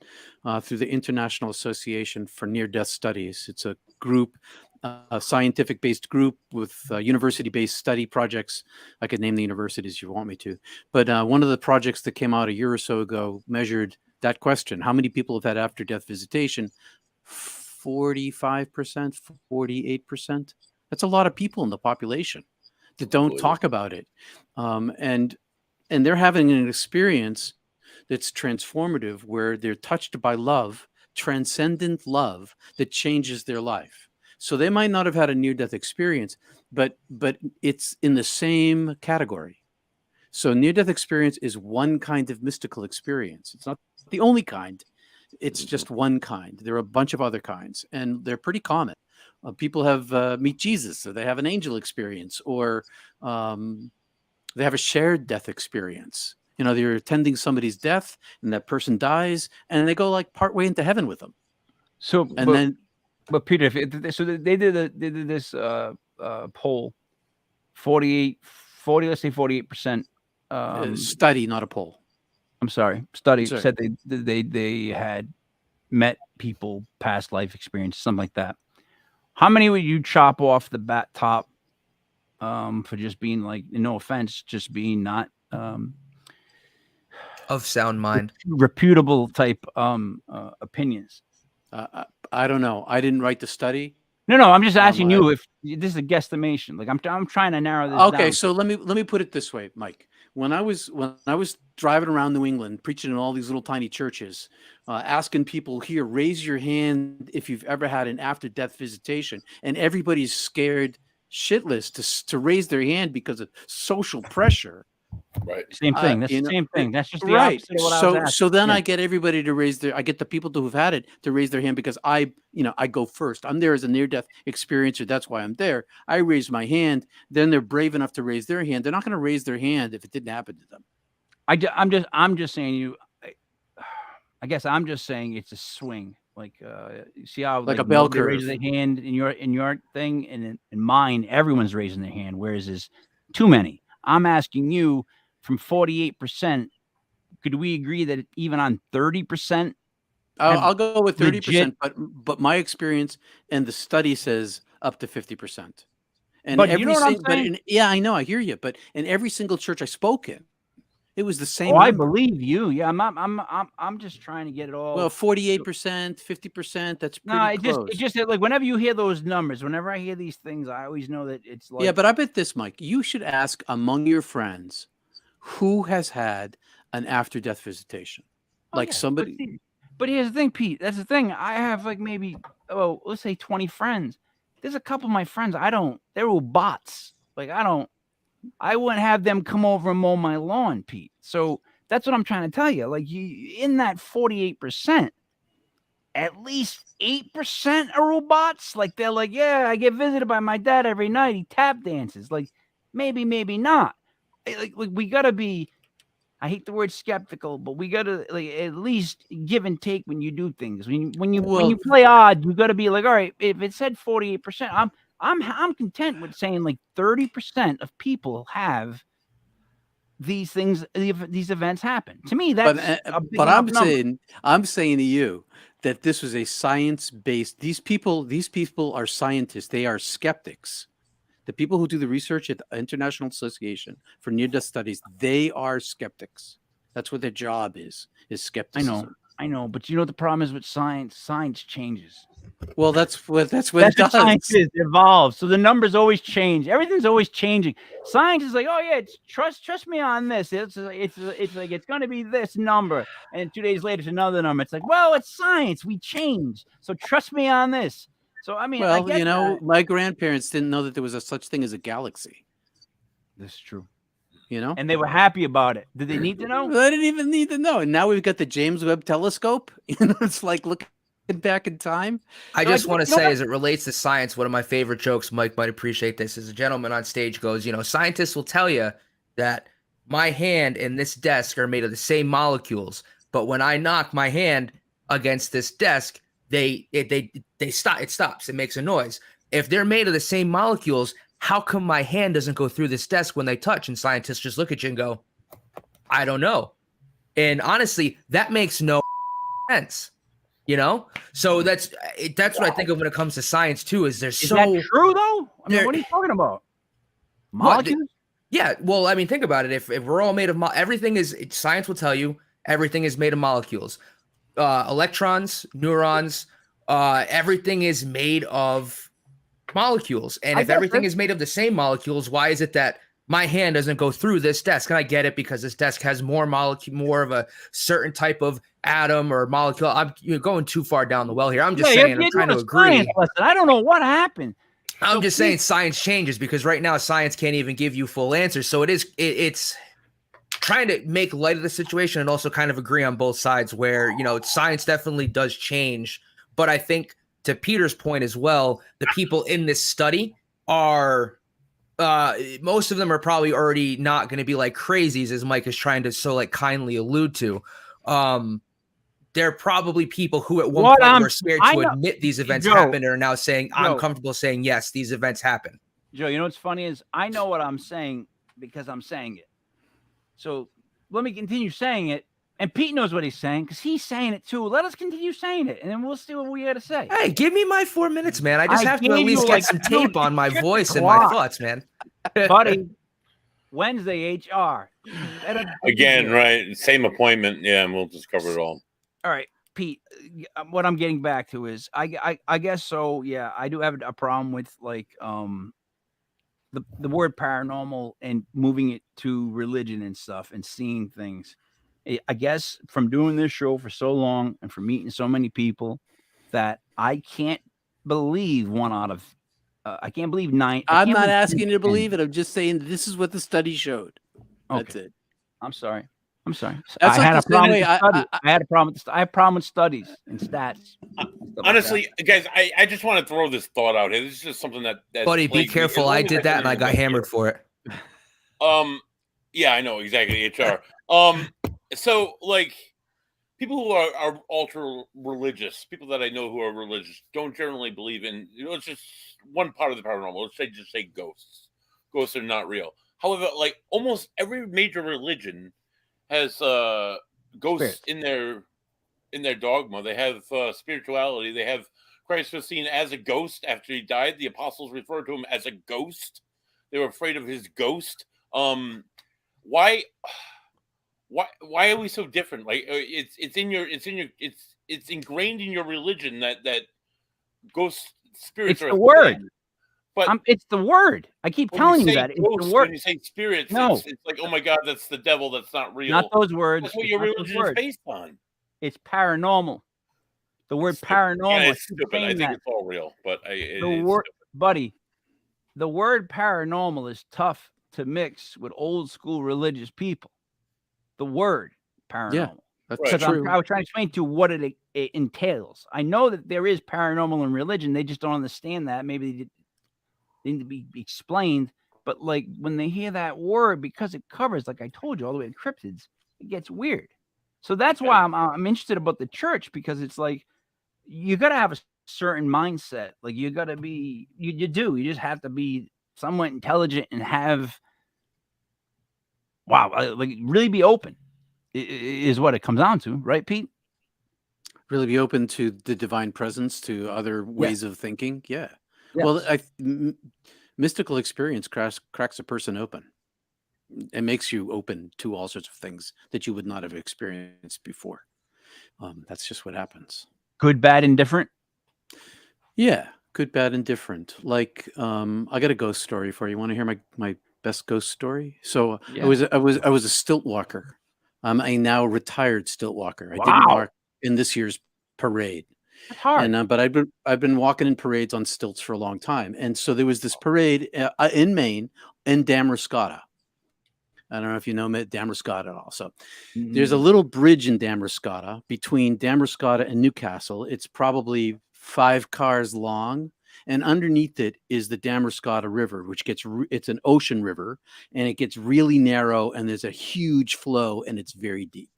through the International Association for Near-Death Studies. It's a group a scientific-based group with university-based study projects. I could name the universities if you want me to. But one of the projects that came out a year or so ago measured that question. How many people have had after-death visitation? 45%, 48%. That's a lot of people in the population that don't talk about it. And they're having an experience that's transformative, where they're touched by love, transcendent love that changes their life. So they might not have had a near-death experience, but it's in the same category. So near-death experience is one kind of mystical experience. It's not the only kind. It's just one kind. There are a bunch of other kinds, and they're pretty common. People have meet Jesus, so they have an angel experience, or they have a shared death experience. You know, they're attending somebody's death, and that person dies, and they go like partway into heaven with them. So, but Peter, so they did this poll, 40, let's say 48%. Study, not a poll. I'm sorry. Study said they had met people, past life experience, something like that. How many would you chop off the top for just being like, no offense, just being not of sound mind, reputable type opinions? I don't know. I didn't write the study. No, I'm just asking you if this is a guesstimation. Like I'm trying to narrow this down. Okay, so let me put it this way, Mike. When I was driving around New England, preaching in all these little tiny churches, asking people here, raise your hand if you've ever had an after-death visitation, and everybody's scared shitless to raise their hand because of social pressure. Right. Same thing. That's the same thing. That's just the opposite of what I was asking. So then I get everybody to I get the people who've had it to raise their hand, because I go first. I'm there as a near-death experiencer. That's why I'm there. I raise my hand. Then they're brave enough to raise their hand. They're not going to raise their hand if it didn't happen to them. I'm just saying I guess I'm just saying it's a swing. Like you see how like a bell curve. Raise their hand in your thing, and in mine, everyone's raising their hand, whereas there's too many. I'm asking you, from 48%, could we agree that even on 30%? I'll go with 30%, but my experience and the study says up to 50%. And but you know what I'm saying? Yeah, I know, I hear you. But in every single church I spoke in, it was the same. Oh, I believe you. Yeah, I'm just trying to get it all. Well, 48%, 50%. That's pretty close. It just like whenever you hear those numbers, whenever I hear these things, I always know that it's like. Yeah, but I bet this, Mike, you should ask among your friends who has had an after-death visitation, somebody. But here's the thing, Pete. That's the thing. I have like maybe let's say 20 friends. There's a couple of my friends they're all bots. Like I wouldn't have them come over and mow my lawn, Pete. So that's what I'm trying to tell you. Like in that 48%, at least 8% are robots. Like they're like, yeah, I get visited by my dad every night. He tap dances. Like maybe not. Like we gotta be. I hate the word skeptical, but we gotta like at least give and take when you do things. When you play odd, you gotta be like, all right. If it said 48%, I'm content with saying like 30% of people have these things. These events happen. To me, that's. But I'm saying to you that this was a science-based. These people are scientists. They are skeptics. The people who do the research at the International Association for Near-Death Studies, they are skeptics. That's what their job is skepticism. I know, but you know what the problem is with science? Science changes. Well, that's what it does. Science is, evolves. So the numbers always change. Everything's always changing. Science is like, oh yeah, trust me on this. It's like it's going to be this number, and 2 days later it's another number. It's like, well, it's science. We change. So trust me on this. So I mean, my grandparents didn't know that there was a such thing as a galaxy. This is true. And they were happy about it. Did they need to know? They didn't even need to know. And now we've got the James Webb Telescope. It's like looking back in time. I just want to say, as it relates to science, one of my favorite jokes, Mike might appreciate this, is a gentleman on stage goes, scientists will tell you that my hand and this desk are made of the same molecules, but when I knock my hand against this desk, they stop. It stops. It makes a noise. If they're made of the same molecules, how come my hand doesn't go through this desk when they touch? And scientists just look at you and go, I don't know. And honestly, that makes no sense. You know, so that's what I think of when it comes to science too. Is that true though? I mean, what are you talking about? Molecules? Yeah. Well, I mean, think about it. If we're all made of everything is science will tell you everything is made of molecules, electrons, neurons, everything is made of molecules. And if everything is made of the same molecules, why is it that my hand doesn't go through this desk? And I get it because this desk has more of a certain type of atom or molecule. You're going too far down the well here. I'm just saying, I'm trying to agree. I don't know what happened. I'm just saying science changes because right now science can't even give you full answers. So it's trying to make light of the situation and also kind of agree on both sides where, you know, science definitely does change. But I think to Peter's point as well, the people in this study are most of them are probably already not going to be like crazies, as Mike is trying to so like kindly allude to. They're probably people who at one point were scared to admit these events happened and are now saying, I'm comfortable saying, yes, these events happen. Joe, you know what's funny is I know what I'm saying because I'm saying it. So let me continue saying it. And Pete knows what he's saying because he's saying it too. Let us continue saying it, and then we'll see what we got to say. Hey, give me my 4 minutes, man. I just have to at least get some tape on my voice and my thoughts, man. Buddy, Wednesday, HR. Again, right? Same appointment. Yeah, and we'll just cover it all. All right, Pete, what I'm getting back to is I guess so. Yeah, I do have a problem with like the word paranormal and moving it to religion and stuff and seeing things. I guess from doing this show for so long and from meeting so many people that I can't believe I can't believe 9. I'm not asking you to believe it. I'm just saying this is what the study showed. That's it. I'm sorry. That's I had a problem. I had a problem with I have a problem with studies and stats. Honestly, guys, I just want to throw this thought out here. This is just something that buddy, be careful. I did that and I got hammered for it. Yeah, I know exactly. HR. So like people who are ultra religious, people that I know who are religious, don't generally believe in. You know, it's just one part of the paranormal. Let's just say ghosts. Ghosts are not real. However, like almost every major religion has ghosts in their dogma. They have spirituality. They have Christ was seen as a ghost after he died. The apostles referred to him as a ghost. They were afraid of his ghost. Why are we so different? Like it's ingrained in your religion that ghost spirits are the word. But it's the word. I keep telling you that it's the word. When you say spirits, it's like, oh my God, that's the devil. That's not real. Not those words. That's what your religion is based on. It's paranormal. The word paranormal. Yeah, it's stupid. I think it's all real, but buddy, the word paranormal is tough to mix with old school religious people. The word paranormal. Yeah, that's true. I was trying to explain to you what it entails. I know that there is paranormal in religion. They just don't understand that. Maybe they need to be explained. But like when they hear that word, because it covers, like I told you, all the way to cryptids, it gets weird. So that's why I'm interested about the church, because it's like you got to have a certain mindset. Like you got to be, you just have to be somewhat intelligent and have, like really be open is what it comes down to, right, Pete? Really be open to the divine presence, to other ways of thinking. Yeah. Yes. Well, mystical experience cracks a person open. It makes you open to all sorts of things that you would not have experienced before. That's just what happens. Good, bad, and different. Yeah, good, bad, and different. Like, I got a ghost story for you. Want to hear my best ghost story? So I was a stilt walker. I'm a now retired stilt walker. I didn't walk in this year's parade. That's hard. And but I've been walking in parades on stilts for a long time. And so there was this parade in Maine, in Damascotta. I don't know if you know Damascotta also. There's a little bridge in Damascotta between Damascotta and Newcastle. It's probably 5 cars long, and underneath it is the Damascotta River, which it's an ocean river, and it gets really narrow, and there's a huge flow, and it's very deep.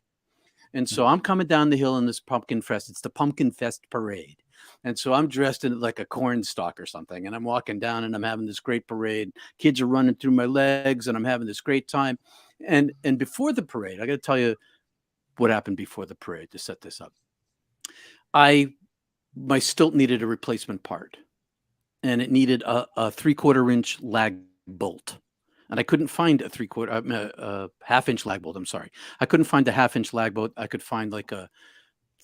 And so I'm coming down the hill in this Pumpkin Fest. It's the Pumpkin Fest parade. And so I'm dressed in like a corn stalk or something. And I'm walking down and I'm having this great parade. Kids are running through my legs and I'm having this great time. And before the parade, I got to tell you what happened before the parade to set this up. my stilt needed a replacement part, and it needed a 3/4 inch lag bolt. And I couldn't find a 1/2 inch lag bolt. I'm sorry. I couldn't find a 1/2 inch lag bolt. I could find like a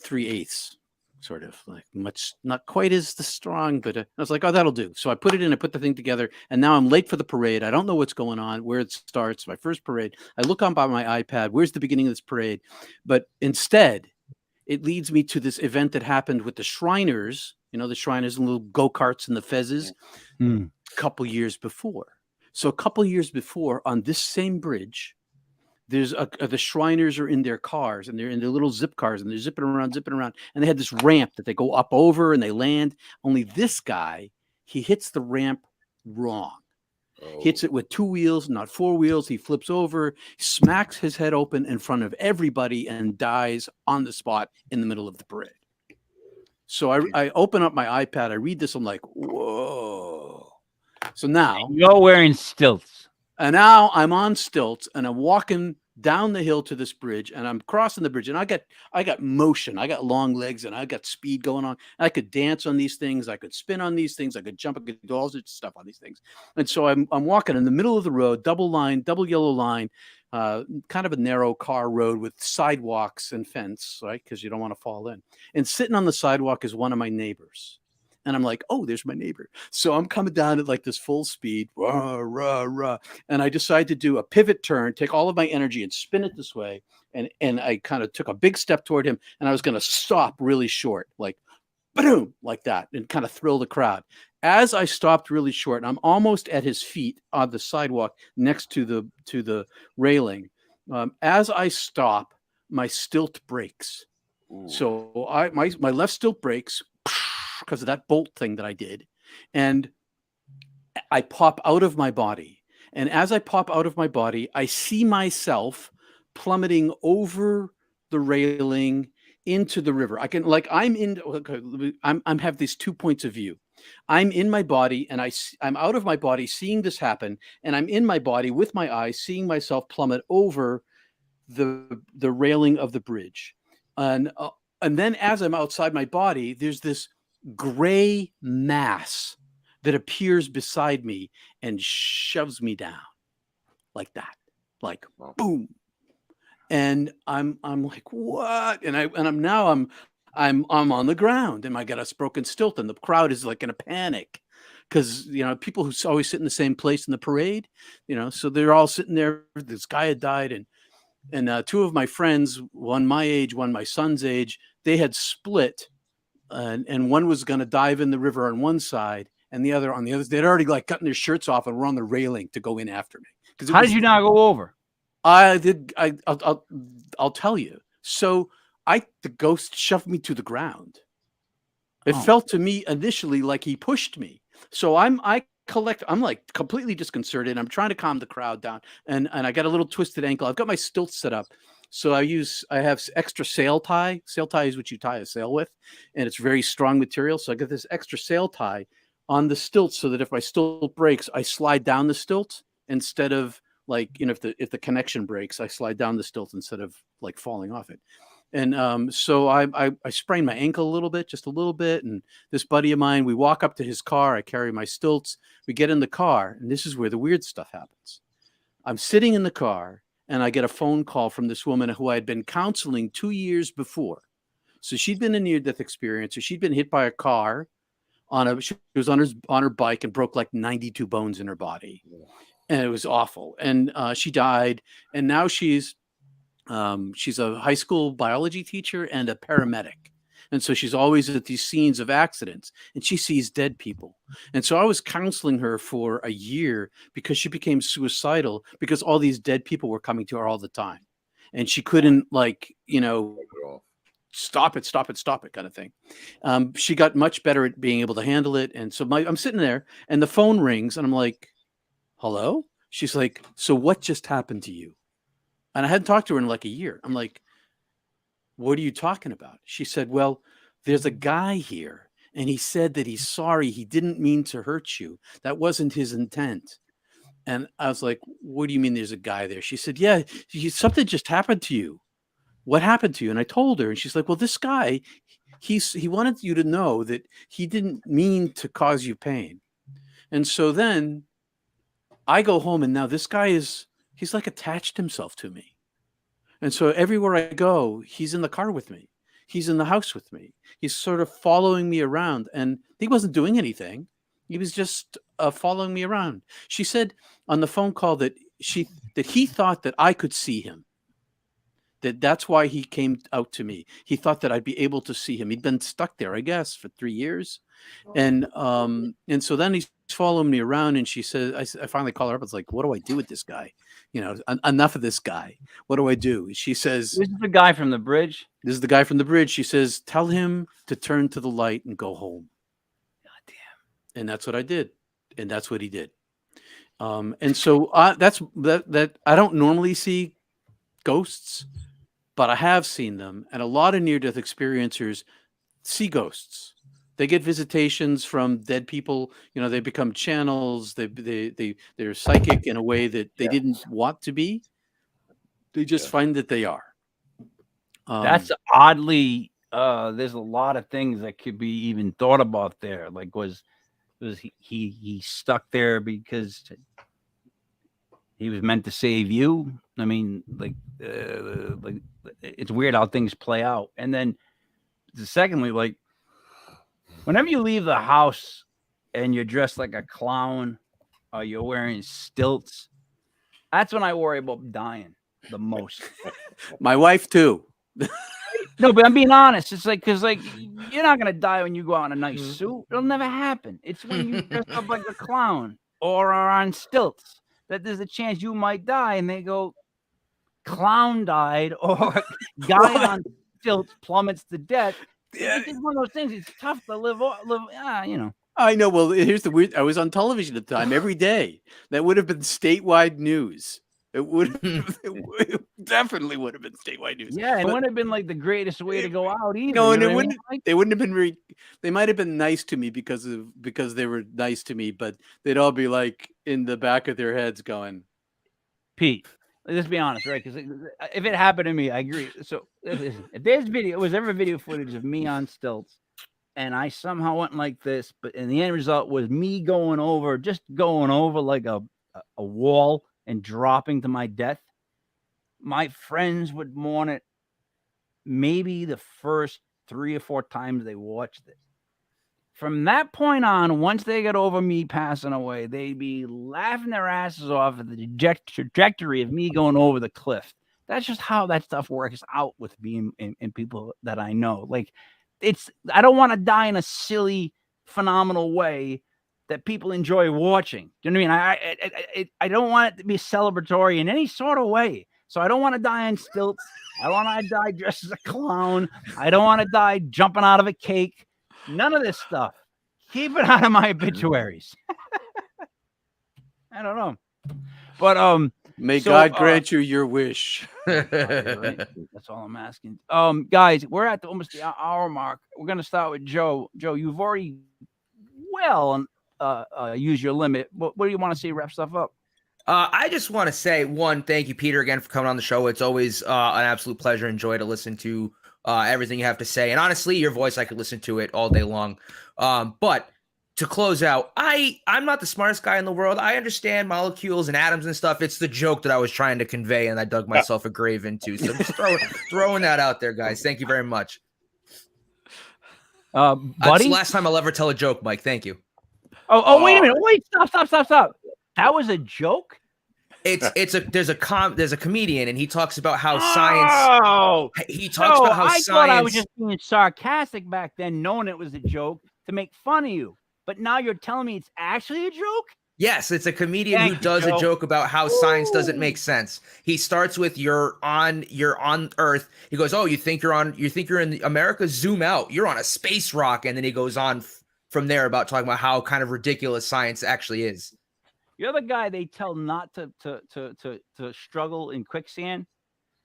3/8, sort of like not quite as strong, but I was like, oh, that'll do. So I put it in, I put the thing together, and now I'm late for the parade. I don't know what's going on, where it starts, my first parade. I look on by my iPad, where's the beginning of this parade? But instead, it leads me to this event that happened with the Shriners, the Shriners and little go-karts and the fezzes a couple years before. So a couple years before, on this same bridge, there's the Shriners are in their cars, and they're in their little zip cars, and they're zipping around, and they had this ramp that they go up over and they land. Only this guy, he hits the ramp wrong. Hits it with 2 wheels, not 4 wheels. He flips over, smacks his head open in front of everybody, and dies on the spot in the middle of the parade. So I open up my iPad, I read this, I'm like, whoa. So now you're wearing stilts. And now I'm on stilts, and I'm walking down the hill to this bridge, and I'm crossing the bridge, and I got motion. I got long legs, and I got speed going on. I could dance on these things. I could spin on these things. I could jump. I could do all sorts of stuff on these things. And so I'm walking in the middle of the road, double yellow line, kind of a narrow car road with sidewalks and fence, right? Because you don't want to fall in. And sitting on the sidewalk is one of my neighbors. And I'm like, oh, there's my neighbor. So I'm coming down at like this full speed, rah, rah, rah. And I decide to do a pivot turn, take all of my energy and spin it this way. And I kind of took a big step toward him, and I was going to stop really short, like boom, like that, and kind of thrill the crowd. As I stopped really short, and I'm almost at his feet on the sidewalk next to the railing. As I stop, my stilt breaks. Ooh. So my left stilt breaks because of that bolt thing that I did. And I pop out of my body. And as I pop out of my body, I see myself plummeting over the railing into the river. I can I'm have these 2 points of view. I'm in my body, and I'm out of my body seeing this happen. And I'm in my body with my eyes seeing myself plummet over the railing of the bridge. And then as I'm outside my body, there's this gray mass that appears beside me and shoves me down like that, like boom. And I'm like, what? And I'm on the ground, and I got a broken stilt, and the crowd is like in a panic because people who always sit in the same place in the parade, so they're all sitting there. This guy had died, and 2 of my friends, one my age, one my son's age, they had split. And one was going to dive in the river on one side, and the other on the other. They'd already like gotten their shirts off and were on the railing to go in after me. How did you not go over? I did. I'll tell you. So the ghost shoved me to the ground. It felt to me initially like he pushed me. So I'm like completely disconcerted. I'm trying to calm the crowd down, and I got a little twisted ankle. I've got my stilts set up. So I have extra sail tie. Sail tie is what you tie a sail with, and it's very strong material. So I got this extra sail tie on the stilt, so that if my stilt breaks, I slide down the stilt instead of if the connection breaks, I slide down the stilt instead of like falling off it. And so I sprained my ankle just a little bit. And this buddy of mine, we walk up to his car. I carry my stilts. We get in the car, and this is where the weird stuff happens. I'm sitting in the car, and I get a phone call from this woman who I had been counseling 2 years before. So she'd been a near-death experience, or she'd been hit by a car. She was on her bike and broke like 92 bones in her body, and it was awful. And she died, and now she's a high school biology teacher and a paramedic. And so she's always at these scenes of accidents, and she sees dead people. And so I was counseling her for a year because she became suicidal because all these dead people were coming to her all the time. And she couldn't stop it kind of thing. She got much better at being able to handle it. And so I'm sitting there, and the phone rings, and I'm like, hello? She's like, so what just happened to you? And I hadn't talked to her in like a year. I'm like, what are you talking about? She said, well, there's a guy here, and he said that he's sorry. He didn't mean to hurt you. That wasn't his intent. And I was like, what do you mean there's a guy there? She said, yeah, something just happened to you. What happened to you? And I told her, and she's like, well, this guy, he wanted you to know that he didn't mean to cause you pain. And so then I go home, and now this guy he's like attached himself to me. And so everywhere I go, he's in the car with me. He's in the house with me. He's sort of following me around, and he wasn't doing anything. He was just following me around. She said on the phone call that he thought that I could see him. That's why he came out to me. He thought that I'd be able to see him. He'd been stuck there, I guess, for 3 years. And so then he's following me around, and she says, I finally call her up. It's like, what do I do with this guy? Enough of this guy. What do I do? She says, this is the guy from the bridge. This is the guy from the bridge. She says, tell him to turn to the light and go home. God damn. And that's what I did. And that's what he did. And so that I don't normally see ghosts, but I have seen them. And a lot of near-death experiencers see ghosts. They get visitations from dead people. They become channels. They're psychic in a way that they didn't want to be. They just find that they are. That's oddly. There's a lot of things that could be even thought about there. Like was he stuck there because he was meant to save you? I mean, like it's weird how things play out. And then, secondly, like, whenever you leave the house and you're dressed like a clown or you're wearing stilts, that's when I worry about dying the most. My wife too. No, but I'm being honest. It's like, because like you're not gonna die when you go out in a nice suit. It'll never happen. It's when you dress up like a clown or are on stilts that there's a chance you might die. And they go, clown died, or guy on stilts plummets to death. Yeah. It's one of those things. It's tough to live. I know. Well, here's the weird. I was on television at the time every day. That would have been statewide news. It definitely would have been statewide news. Yeah, it wouldn't have been like the greatest way to go out either. No, and it wouldn't. They wouldn't have been. They might have been nice to me because they were nice to me, but they'd all be like in the back of their heads going, Pete, let's be honest, right? Because if it happened to me, I agree. So if there's ever video footage of me on stilts, and I somehow went like this, and the end result was me going over like a wall and dropping to my death, my friends would mourn it maybe the first 3 or 4 times they watched it. From that point on, once they got over me passing away, they'd be laughing their asses off at the trajectory of me going over the cliff. That's just how that stuff works out with me and people that I know. Like, I don't want to die in a silly, phenomenal way that people enjoy watching. Do you know what I mean? I don't want it to be celebratory in any sort of way. So I don't want to die on stilts. I don't want to die dressed as a clown. I don't want to die jumping out of a cake. None of this stuff. Keep it out of my obituaries. I don't know. But may God grant you your wish. Right? That's all I'm asking. Guys, we're at almost the hour mark. We're gonna start with Joe. Joe, you've already use your limit. What do you want to see wrap stuff up? I just want to say, one, thank you, Peter, again for coming on the show. It's always an absolute pleasure and joy to listen to everything you have to say. And honestly, your voice, I could listen to it all day long. But to close out, I'm not the smartest guy in the world. I understand molecules and atoms and stuff. It's the joke that I was trying to convey and I dug myself a grave into. So I'm just throwing that out there, guys. Thank you very much. Buddy? That's the last time I'll ever tell a joke, Mike. Thank you. Oh, wait a minute. Wait, stop. That was a joke? There's a comedian and he talks about how science. He talks about how science. Thought I was just being sarcastic back then, knowing it was a joke to make fun of you. But now you're telling me it's actually a joke? Yes, it's a comedian who does a joke about how science doesn't make sense. He starts with you're on Earth. He goes, "Oh, you think you're in America? Zoom out. You're on a space rock." And then he goes on from there about talking about how kind of ridiculous science actually is. You're the guy they tell not to struggle in quicksand,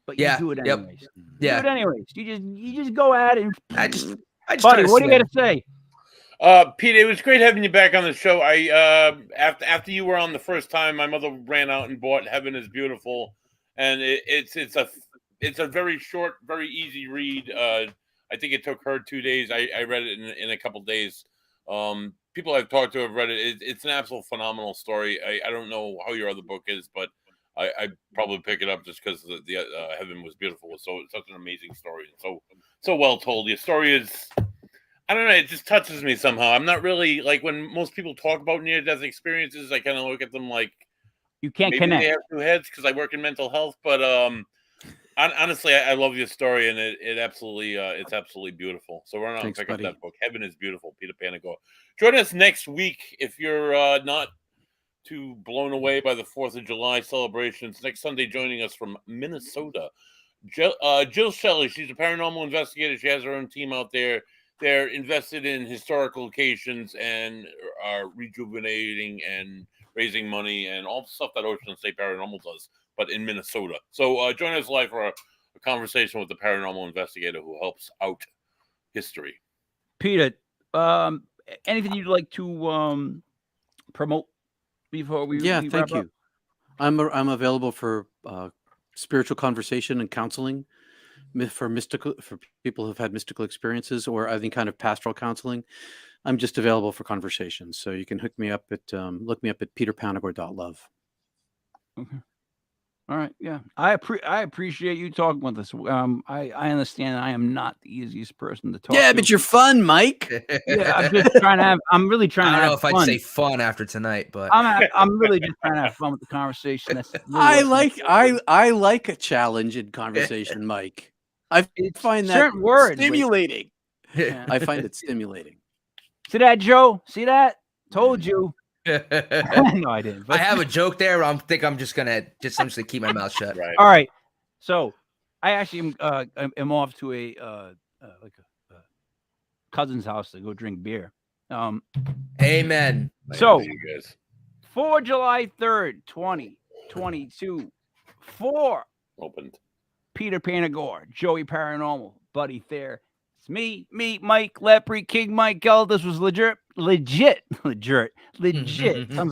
but you do it anyways. Yeah. You do it anyways. You just go at it. I just Buddy, what do you got to say? Pete, it was great having you back on the show. After you were on the first time, my mother ran out and bought Heaven is Beautiful, and it's a very short, very easy read. I think it took her 2 days. I read it in a couple days. People I've talked to have read it. It's an absolute phenomenal story. I don't know how your other book is, but I probably pick it up just because the Heaven Was Beautiful was such an amazing story, and so well told. Your story is, I don't know, it just touches me somehow. I'm not really like, when most people talk about near-death experiences, I kind of look at them like you can't maybe connect. they have two heads because I work in mental health. But honestly, I love your story, and it's absolutely beautiful. So run out and pick up that book. Heaven is Beautiful, Peter Panagore. Join us next week if you're not too blown away by the 4th of July celebrations. Next Sunday, joining us from Minnesota, Jill Shelley. She's a paranormal investigator. She has her own team out there. They're invested in historic locations and are rejuvenating and raising money and all the stuff that Ocean State Paranormal does, but in Minnesota. So join us live for a conversation with the paranormal investigator who helps out history. Peter, anything you'd like to promote before we thank wrap you. up? I'm available for spiritual conversation and counseling for people who've had mystical experiences or any kind of pastoral counseling. I'm just available for conversations, so you can look me up at peterpanagore.love. Okay. All right. Yeah. I appreciate you talking with us. I understand I am not the easiest person to talk to. Yeah, but you're fun, Mike. Yeah, I'm really trying to have fun. I don't know if I'd say fun after tonight, but I'm really just trying to have fun with the conversation. That's really I like a challenge in conversation, Mike. I find that stimulating. Yeah. I find it stimulating. See that, Joe? See that? Told you. No, I didn't. I have a joke there. I'm just gonna keep my mouth shut. Right. All right. So I actually am off to a cousin's house to go drink beer. Amen. So for July 3rd, 2022, for opened Peter Panagore, Joey Paranormal, Buddy Thayer. It's me, Mike Lepre, King Mike L. This was legit. Sounds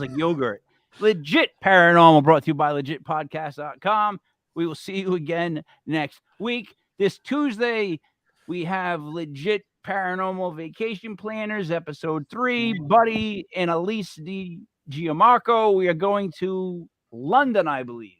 like yogurt. Legit Paranormal, brought to you by legitpodcast.com. We will see you again next week. This Tuesday, we have Legit Paranormal Vacation Planners, episode 3. Buddy and Elise Di Giamarco. We are going to London, I believe.